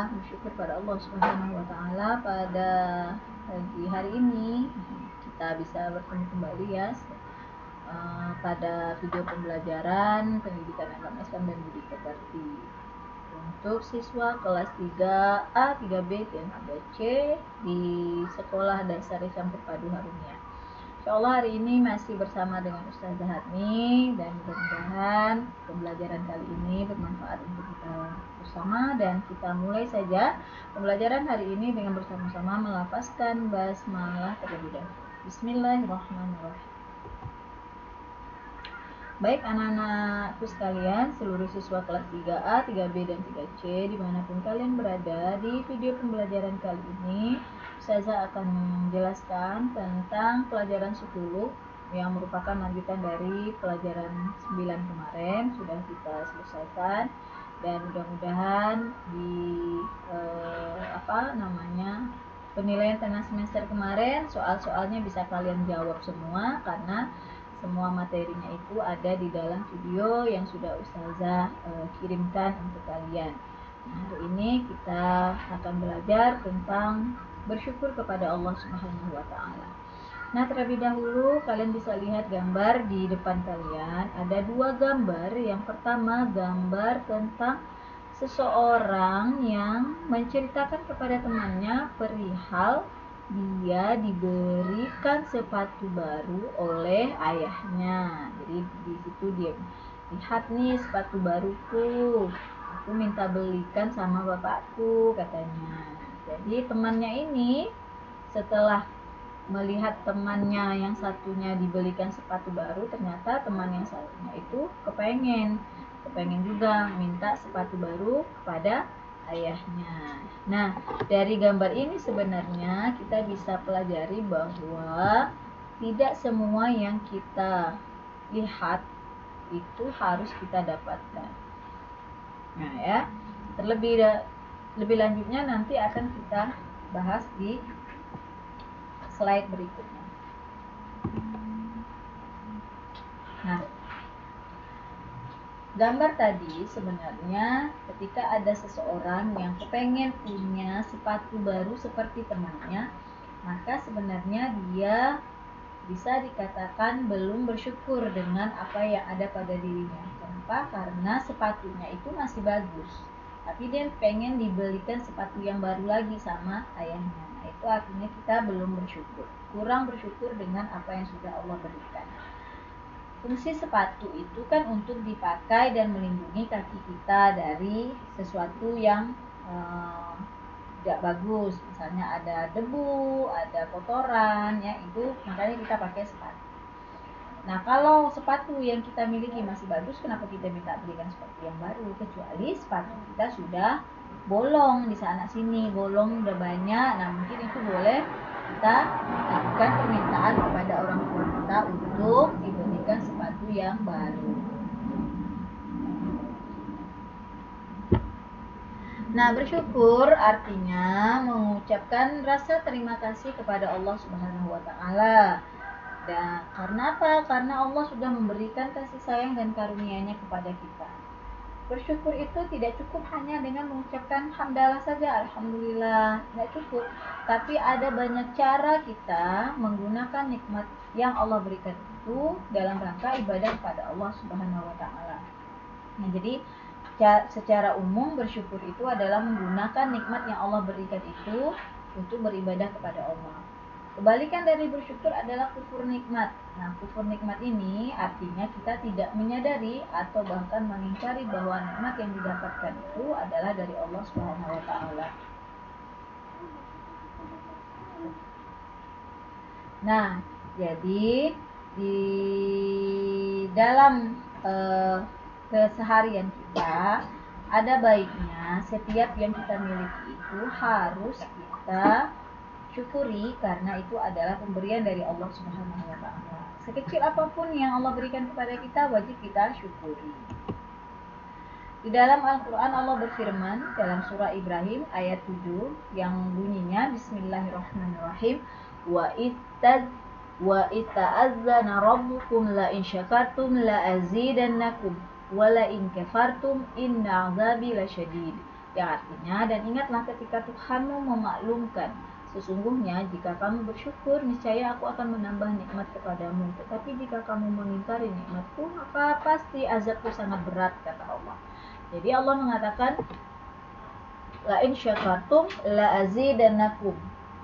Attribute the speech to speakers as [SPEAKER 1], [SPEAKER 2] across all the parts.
[SPEAKER 1] kita bersyukur pada Allah Subhanahu wa taala pada pagi hari ini kita bisa bertemu kembali ya pada video pembelajaran pendidikan agama Islam dan budi pekerti untuk siswa kelas 3A, 3B dan 3C di Sekolah Dasar Islam Terpadu Harunia. Insyaallah hari ini masih bersama dengan Ustazah Hatmi dan mudah-mudahan pembelajaran kali ini bermanfaat untuk kita bersama, dan kita mulai saja pembelajaran hari ini dengan bersama-sama melafazkan basmalah terlebih dahulu. Bismillahirrahmanirrahim. Baik anak-anakku sekalian, seluruh siswa kelas 3A, 3B, dan 3C dimanapun kalian berada, di video pembelajaran kali ini Ustazah akan menjelaskan tentang pelajaran 10 yang merupakan lanjutan dari pelajaran 9 kemarin. Sudah kita selesaikan dan mudah-mudahan di penilaian tengah semester kemarin soal-soalnya bisa kalian jawab semua, karena semua materinya itu ada di dalam video yang sudah Ustazah kirimkan untuk kalian. Nah, hari ini kita akan belajar tentang bersyukur kepada Allah Subhanahu wa taala. Nah, terlebih dahulu kalian bisa lihat gambar di depan kalian. Ada dua gambar. Yang pertama gambar tentang seseorang yang menceritakan kepada temannya perihal dia diberikan sepatu baru oleh ayahnya. Jadi di situ dia lihat nih, sepatu baruku, aku minta belikan sama bapakku, katanya. Jadi temannya ini setelah melihat temannya yang satunya dibelikan sepatu baru, ternyata teman yang satunya itu kepengen juga minta sepatu baru kepada ayahnya. Nah, dari gambar ini sebenarnya kita bisa pelajari bahwa tidak semua yang kita lihat itu harus kita dapatkan. Nah ya, lebih lanjutnya nanti akan kita bahas di slide berikutnya. Nah, gambar tadi sebenarnya ketika ada seseorang yang kepengen punya sepatu baru seperti temannya, maka sebenarnya dia bisa dikatakan belum bersyukur dengan apa yang ada pada dirinya. Kenapa? Karena sepatunya itu masih bagus, tapi dia pengen dibelikan sepatu yang baru lagi sama ayahnya. Nah, itu artinya kita belum bersyukur, kurang bersyukur dengan apa yang sudah Allah berikan. Fungsi sepatu itu kan untuk dipakai dan melindungi kaki kita dari sesuatu yang tidak bagus. Misalnya ada debu, ada kotoran, ya itu makanya kita pakai sepatu. Nah, kalau sepatu yang kita miliki masih bagus, kenapa kita minta belikan sepatu yang baru? Kecuali sepatu kita sudah bolong di sana sini, bolong udah banyak. Nah, mungkin itu boleh kita lakukan permintaan kepada orang tua kita untuk dibelikan sepatu yang baru. Nah, bersyukur artinya mengucapkan rasa terima kasih kepada Allah Subhanahu wa taala. Dan karena apa? Karena Allah sudah memberikan kasih sayang dan karunia-Nya kepada kita. Bersyukur itu tidak cukup hanya dengan mengucapkan hamdalah saja, alhamdulillah, tidak cukup. Tapi ada banyak cara kita menggunakan nikmat yang Allah berikan itu dalam rangka ibadah kepada Allah Subhanahu wa taala. Nah, jadi secara umum bersyukur itu adalah menggunakan nikmat yang Allah berikan itu untuk beribadah kepada Allah. Kebalikan dari bersyukur adalah kufur nikmat. Nah, kufur nikmat ini artinya kita tidak menyadari atau bahkan mengingkari bahwa nikmat yang didapatkan itu adalah dari Allah Subhanahu wa taala. Nah, jadi di dalam keseharian kita ada baiknya setiap yang kita miliki itu harus kita syukuri, karena itu adalah pemberian dari Allah Subhanahu wa taala. Sekecil apapun yang Allah berikan kepada kita wajib kita syukuri. Di dalam Al-Qur'an Allah berfirman dalam surah Ibrahim ayat 7 yang bunyinya Bismillahirrahmanirrahim, wa ita'azzana rabbukum la in syakartum la azidannakum wa la in kafartum inna 'adzabi lasyadid. Yang artinya, dan ingatlah ketika Tuhanmu memaklumkan, sesungguhnya jika kamu bersyukur, niscaya aku akan menambah nikmat kepadamu. Tetapi jika kamu mengingkari nikmatku, maka pasti azabku sangat berat, kata Allah. Jadi Allah mengatakan, la in syakartum la azidannakum.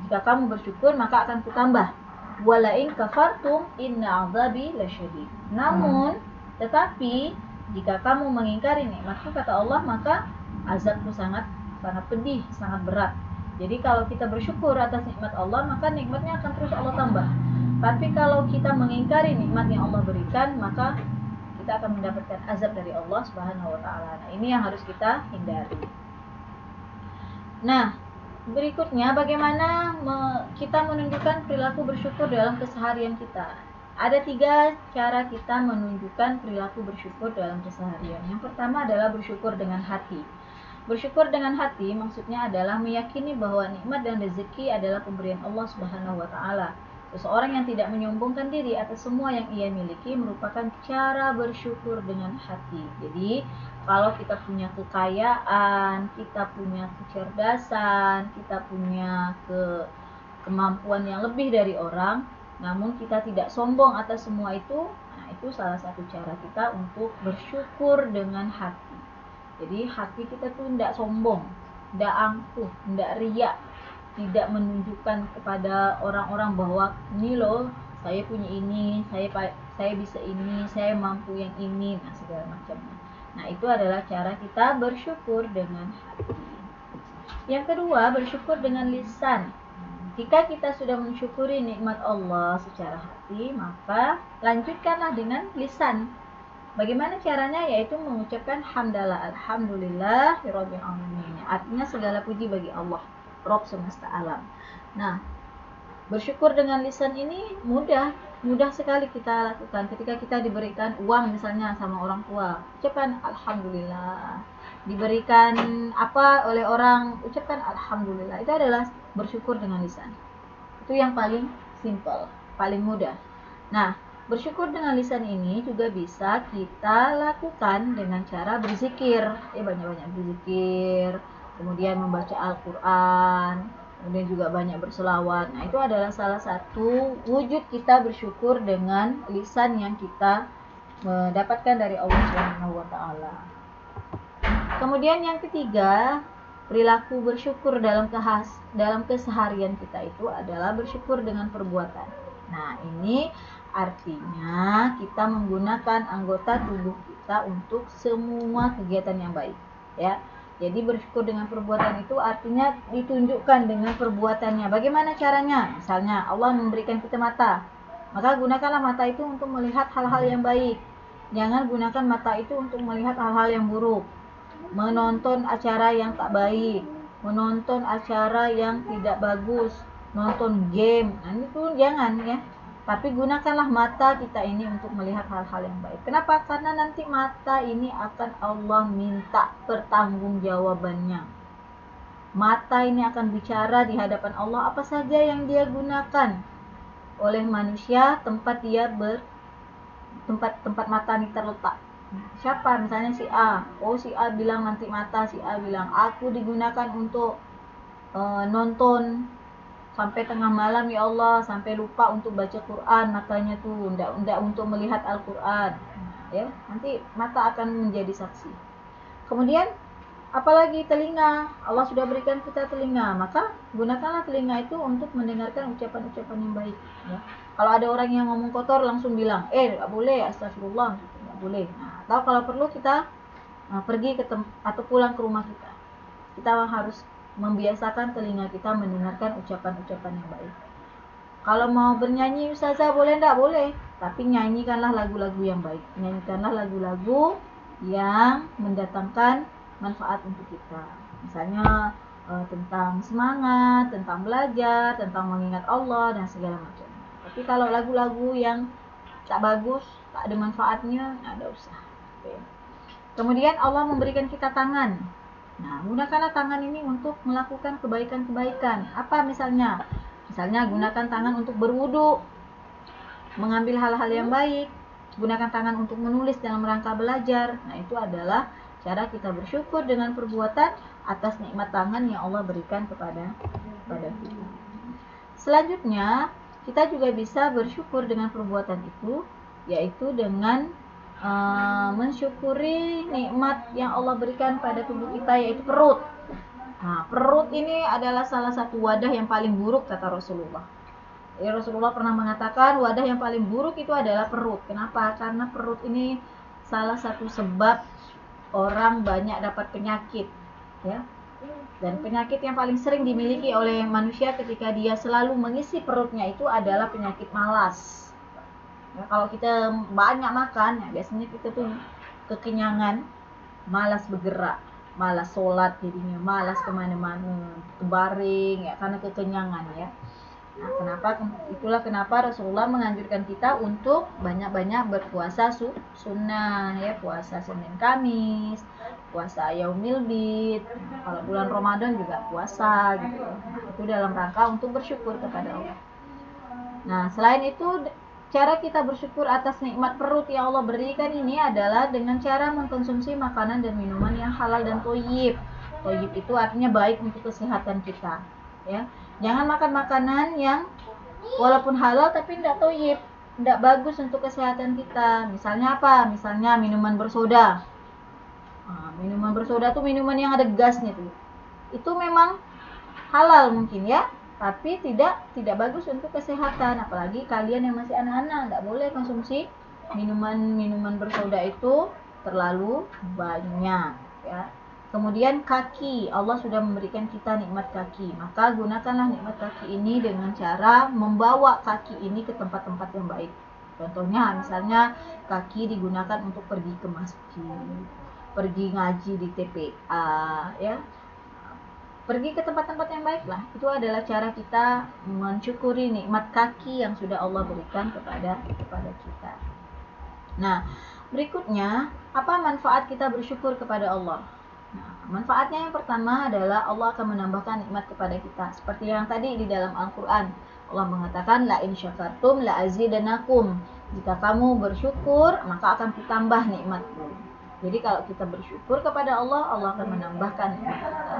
[SPEAKER 1] Jika kamu bersyukur, maka akan kutambah. Wa la in kafartum inna azabi lasyadid. Namun, tetapi jika kamu mengingkari nikmatku, kata Allah, maka azabku sangat pedih, sangat berat. Jadi kalau kita bersyukur atas nikmat Allah, maka nikmatnya akan terus Allah tambah. Tapi kalau kita mengingkari nikmat yang Allah berikan, maka kita akan mendapatkan azab dari Allah Subhanahu wa taala. Nah, ini yang harus kita hindari. Nah, berikutnya bagaimana kita menunjukkan perilaku bersyukur dalam keseharian kita. Ada 3 cara kita menunjukkan perilaku bersyukur dalam keseharian. Yang pertama adalah bersyukur dengan hati. Bersyukur dengan hati maksudnya adalah meyakini bahwa nikmat dan rezeki adalah pemberian Allah Subhanahu wa taala. Seseorang yang tidak menyombongkan diri atas semua yang ia miliki merupakan cara bersyukur dengan hati. Jadi, kalau kita punya kekayaan, kita punya kecerdasan, kita punya kemampuan yang lebih dari orang, namun kita tidak sombong atas semua itu, nah itu salah satu cara kita untuk bersyukur dengan hati. Jadi hati kita tuh tidak sombong, tidak angkuh, tidak riak, tidak menunjukkan kepada orang-orang bahwa ini loh, saya punya ini, saya bisa ini, saya mampu yang ini, nah segala macamnya. Nah, itu adalah cara kita bersyukur dengan hati. Yang kedua, bersyukur dengan lisan. Jika kita sudah mensyukuri nikmat Allah secara hati, maka lanjutkanlah dengan lisan. Bagaimana caranya? Yaitu mengucapkan hamdalah, alhamdulillah rabbil alamin. Artinya segala puji bagi Allah, Rabb semesta alam. Nah, bersyukur dengan lisan ini mudah sekali kita lakukan. Ketika kita diberikan uang misalnya sama orang tua, ucapkan alhamdulillah. Diberikan apa oleh orang, ucapkan alhamdulillah. Itu adalah bersyukur dengan lisan. Itu yang paling simple, paling mudah. Nah, bersyukur dengan lisan ini juga bisa kita lakukan dengan cara berzikir. Banyak-banyak berzikir, kemudian membaca Al-Quran, kemudian juga banyak berselawat. Nah, itu adalah salah satu wujud kita bersyukur dengan lisan yang kita mendapatkan dari Allah Subhanahu wa taala. Kemudian yang ketiga, perilaku bersyukur dalam keseharian kita itu adalah bersyukur dengan perbuatan. Nah, ini artinya kita menggunakan anggota tubuh kita untuk semua kegiatan yang baik, ya. Jadi bersyukur dengan perbuatan itu artinya ditunjukkan dengan perbuatannya. Bagaimana caranya? Misalnya Allah memberikan kita mata, maka gunakanlah mata itu untuk melihat hal-hal yang baik. Jangan gunakan mata itu untuk melihat hal-hal yang buruk. Menonton acara yang tak baik, menonton acara yang tidak bagus, nonton game, nah itu jangan, ya. Tapi gunakanlah mata kita ini untuk melihat hal-hal yang baik. Kenapa? Karena nanti mata ini akan Allah minta pertanggungjawabannya. Mata ini akan bicara di hadapan Allah apa saja yang dia gunakan oleh manusia tempat mata ini terletak. Siapa? Misalnya si A. Si A bilang nanti mata, si A bilang aku digunakan untuk nonton sampai tengah malam, ya Allah, sampai lupa untuk baca Quran, matanya tuh enggak untuk melihat Al-Quran, ya. Nanti mata akan menjadi saksi. Kemudian apalagi telinga, Allah sudah berikan kita telinga, maka gunakanlah telinga itu untuk mendengarkan ucapan-ucapan yang baik, ya. Kalau ada orang yang ngomong kotor, langsung bilang, enggak boleh, astagfirullah, enggak boleh. Nah, atau kalau perlu kita pergi atau pulang ke rumah kita harus membiasakan telinga kita mendengarkan ucapan-ucapan yang baik. Kalau mau bernyanyi, Ustazah, boleh enggak? Boleh. Tapi nyanyikanlah lagu-lagu yang baik. Nyanyikanlah lagu-lagu yang mendatangkan manfaat untuk kita. Misalnya tentang semangat, tentang belajar, tentang mengingat Allah, dan segala macam. Tapi kalau lagu-lagu yang tak bagus, tak ada manfaatnya, enggak usah. Kemudian Allah memberikan kita tangan. Nah, gunakanlah tangan ini untuk melakukan kebaikan-kebaikan. Apa misalnya? Misalnya gunakan tangan untuk berwudu, mengambil hal-hal yang baik. Gunakan tangan untuk menulis dalam rangka belajar. Nah, itu adalah cara kita bersyukur dengan perbuatan atas nikmat tangan yang Allah berikan kepada kita. Selanjutnya, kita juga bisa bersyukur dengan perbuatan itu, yaitu dengan mensyukuri nikmat yang Allah berikan pada tubuh kita, yaitu perut. Nah, perut ini adalah salah satu wadah yang paling buruk kata Rasulullah. Ya, Rasulullah pernah mengatakan wadah yang paling buruk itu adalah perut. Kenapa? Karena perut ini salah satu sebab orang banyak dapat penyakit, ya. Dan penyakit yang paling sering dimiliki oleh manusia ketika dia selalu mengisi perutnya itu adalah penyakit malas. Ya, kalau kita banyak makan, ya biasanya kita tuh kekenyangan, malas bergerak, malas sholat, jadinya malas kemana-mana, baring, ya karena kekenyangan, ya. Nah, itulah kenapa Rasulullah menganjurkan kita untuk banyak-banyak berpuasa sunnah, ya, puasa Senin Kamis, puasa Yaumil Bid. Nah, kalau bulan Ramadan juga puasa gitu. Nah, itu dalam rangka untuk bersyukur kepada Allah. Nah, selain itu, cara kita bersyukur atas nikmat perut yang Allah berikan ini adalah dengan cara mengkonsumsi makanan dan minuman yang halal dan thayyib. Thayyib itu artinya baik untuk kesehatan kita, ya. Jangan makan makanan yang walaupun halal tapi tidak thayyib, tidak bagus untuk kesehatan kita. Misalnya apa? Misalnya minuman bersoda. Nah, minuman bersoda tuh minuman yang ada gasnya tuh. Itu memang halal mungkin, ya, tapi tidak bagus untuk kesehatan. Apalagi kalian yang masih anak-anak, tidak boleh konsumsi minuman bersoda itu terlalu banyak, ya. Kemudian kaki, Allah sudah memberikan kita nikmat kaki, maka gunakanlah nikmat kaki ini dengan cara membawa kaki ini ke tempat-tempat yang baik. Contohnya, misalnya kaki digunakan untuk pergi ke masjid, pergi ngaji di TPA, ya, pergi ke tempat-tempat yang baik lah. Itu adalah cara kita mensyukuri nikmat kaki yang sudah Allah berikan kepada kita. Nah, berikutnya, apa manfaat kita bersyukur kepada Allah? Nah, manfaatnya yang pertama adalah Allah akan menambahkan nikmat kepada kita. Seperti yang tadi di dalam Al-Quran, Allah mengatakan, la in syakartum la azidanakum. Jika kamu bersyukur, maka akan ditambah nikmatku. Jadi kalau kita bersyukur kepada Allah, Allah akan menambahkan nikmat kita.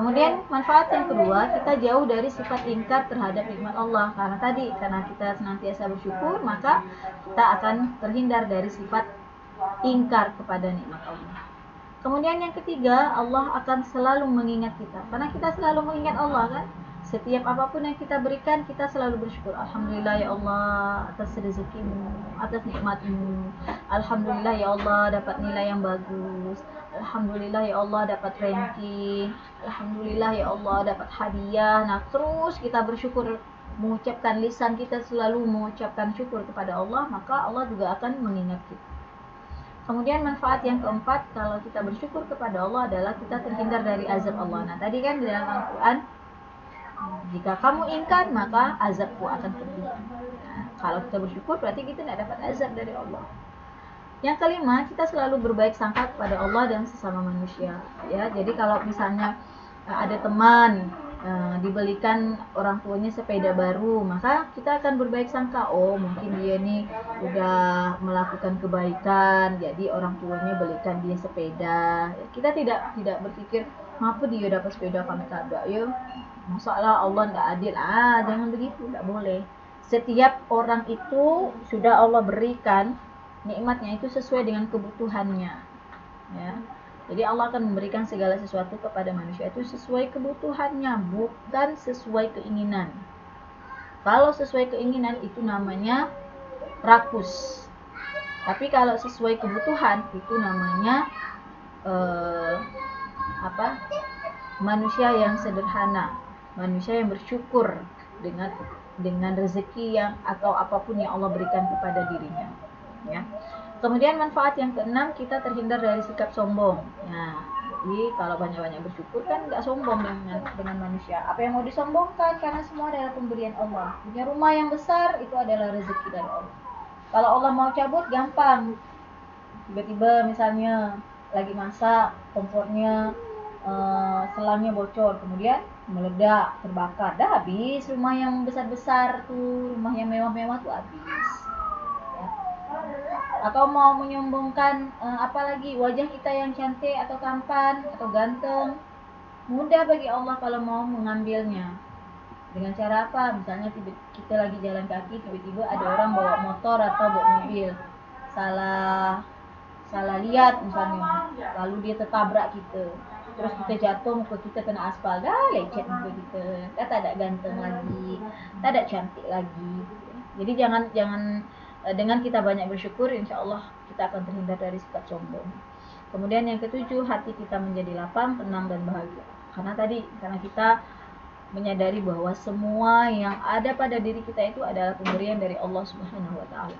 [SPEAKER 1] Kemudian manfaat yang kedua, kita jauh dari sifat ingkar terhadap nikmat Allah. Karena kita senantiasa bersyukur, maka kita akan terhindar dari sifat ingkar kepada nikmat Allah. Kemudian yang ketiga, Allah akan selalu mengingat kita. Karena kita selalu mengingat Allah, kan? Setiap apapun yang kita berikan, kita selalu bersyukur. Alhamdulillah ya Allah atas rezekimu, atas nikmatmu. Alhamdulillah ya Allah dapat nilai yang bagus. Alhamdulillah ya Allah dapat ranking. Alhamdulillah ya Allah dapat hadiah. Nah, terus kita bersyukur, mengucapkan, lisan kita selalu mengucapkan syukur kepada Allah, maka Allah juga akan mengingat kita. Kemudian manfaat yang keempat, kalau kita bersyukur kepada Allah adalah kita terhindar dari azab Allah. Nah, tadi kan di dalam Al-Quran, jika kamu ingkar maka azabku akan pergi. Nah, kalau kita bersyukur berarti kita tidak dapat azab dari Allah. Yang kelima, kita selalu berbaik sangka kepada Allah dan sesama manusia, ya. Jadi kalau misalnya ada teman dibelikan orang tuanya sepeda baru, maka kita akan berbaik sangka, oh mungkin dia nih udah melakukan kebaikan, jadi orang tuanya belikan dia sepeda. Kita tidak berpikir kenapa dia dapat sepeda kami tak ada, ya masalah Allah tidak adil. Jangan begitu, tidak boleh. Setiap orang itu sudah Allah berikan nikmatnya itu sesuai dengan kebutuhannya, ya. Jadi Allah akan memberikan segala sesuatu kepada manusia itu sesuai kebutuhannya, bukan sesuai keinginan. Kalau sesuai keinginan itu namanya rakus. Tapi kalau sesuai kebutuhan itu namanya manusia yang sederhana, manusia yang bersyukur dengan rezeki yang atau apapun yang Allah berikan kepada dirinya, ya. Kemudian manfaat yang keenam, kita terhindar dari sikap sombong. Nah, jadi kalau banyak-banyak bersyukur kan nggak sombong dengan manusia. Apa yang mau disombongkan? Karena semua adalah pemberian Allah. Punya rumah yang besar itu adalah rezeki dari Allah. Kalau Allah mau cabut gampang. Tiba-tiba misalnya lagi masak, kompornya selangnya bocor, kemudian meledak, terbakar, dah habis rumah yang besar-besar tuh, rumah yang mewah-mewah tuh habis. Atau mau menyombongkan apalagi wajah kita yang cantik atau tampan atau ganteng, mudah bagi Allah kalau mau mengambilnya. Dengan cara apa? Misalnya kita lagi jalan kaki, tiba-tiba ada orang bawa motor atau bawa mobil, salah lihat misalnya, lalu dia tertabrak kita, terus kita jatuh, muka kita kena aspal, dah lecet muka kita, dah tak ada ganteng lagi, tak ada cantik lagi. Jadi jangan dengan kita banyak bersyukur, insya Allah kita akan terhindar dari sikap sombong. Kemudian yang ketujuh, hati kita menjadi lapang, tenang dan bahagia. Karena kita menyadari bahwa semua yang ada pada diri kita itu adalah pemberian dari Allah Subhanahu wa taala.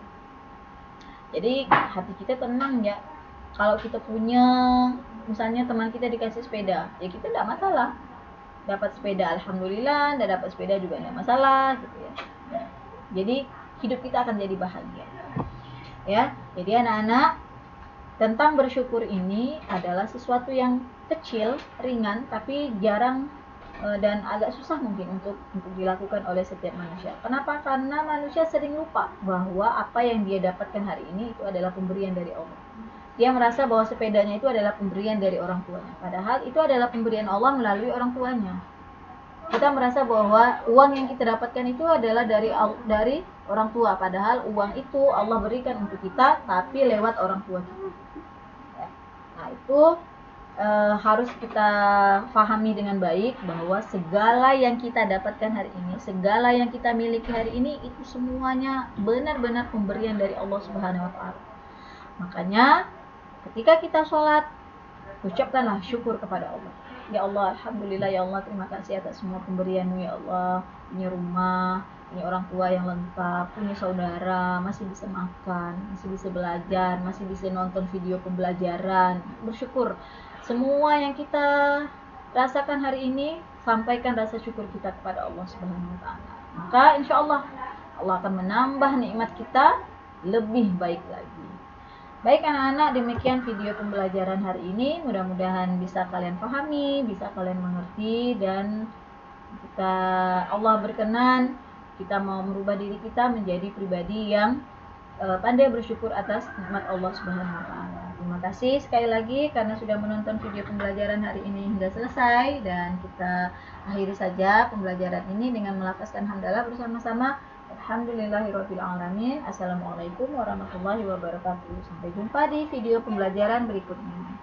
[SPEAKER 1] Jadi hati kita tenang ya. Kalau kita punya, misalnya teman kita dikasih sepeda, ya kita tidak masalah. Dapat sepeda alhamdulillah, tidak dapat sepeda juga tidak masalah gitu ya. Jadi hidup kita akan jadi bahagia. Ya. Jadi anak-anak, tentang bersyukur ini adalah sesuatu yang kecil, ringan, tapi jarang dan agak susah mungkin untuk dilakukan oleh setiap manusia. Kenapa? Karena manusia sering lupa bahwa apa yang dia dapatkan hari ini itu adalah pemberian dari Allah. Dia merasa bahwa sepedanya itu adalah pemberian dari orang tuanya. Padahal itu adalah pemberian Allah melalui orang tuanya. Kita merasa bahwa uang yang kita dapatkan itu adalah dari orang tua. Padahal uang itu Allah berikan untuk kita, tapi lewat orang tua kita. Nah itu harus kita pahami dengan baik bahwa segala yang kita dapatkan hari ini, segala yang kita miliki hari ini, itu semuanya benar-benar pemberian dari Allah Subhanahu wa taala. Makanya ketika kita sholat, ucapkanlah syukur kepada Allah. Ya Allah, alhamdulillah ya Allah, terima kasih atas semua pemberian-Mu ya Allah. Punya rumah, punya orang tua yang lengkap, punya saudara, masih bisa makan, masih bisa belajar, masih bisa nonton video pembelajaran. Bersyukur. Semua yang kita rasakan hari ini, sampaikan rasa syukur kita kepada Allah Subhanahu wa taala. Maka insya Allah akan menambah nikmat kita lebih baik lagi. Baik anak-anak, demikian video pembelajaran hari ini. Mudah-mudahan bisa kalian pahami, bisa kalian mengerti, dan jika Allah berkenan, kita mau merubah diri kita menjadi pribadi yang pandai bersyukur atas nikmat Allah Subhanahu wa taala. Terima kasih sekali lagi karena sudah menonton video pembelajaran hari ini hingga selesai, dan kita akhiri saja pembelajaran ini dengan melafazkan hamdalah bersama-sama. Alhamdulillahirabbil alamin. Assalamualaikum warahmatullahi wabarakatuh. Sampai jumpa di video pembelajaran berikutnya.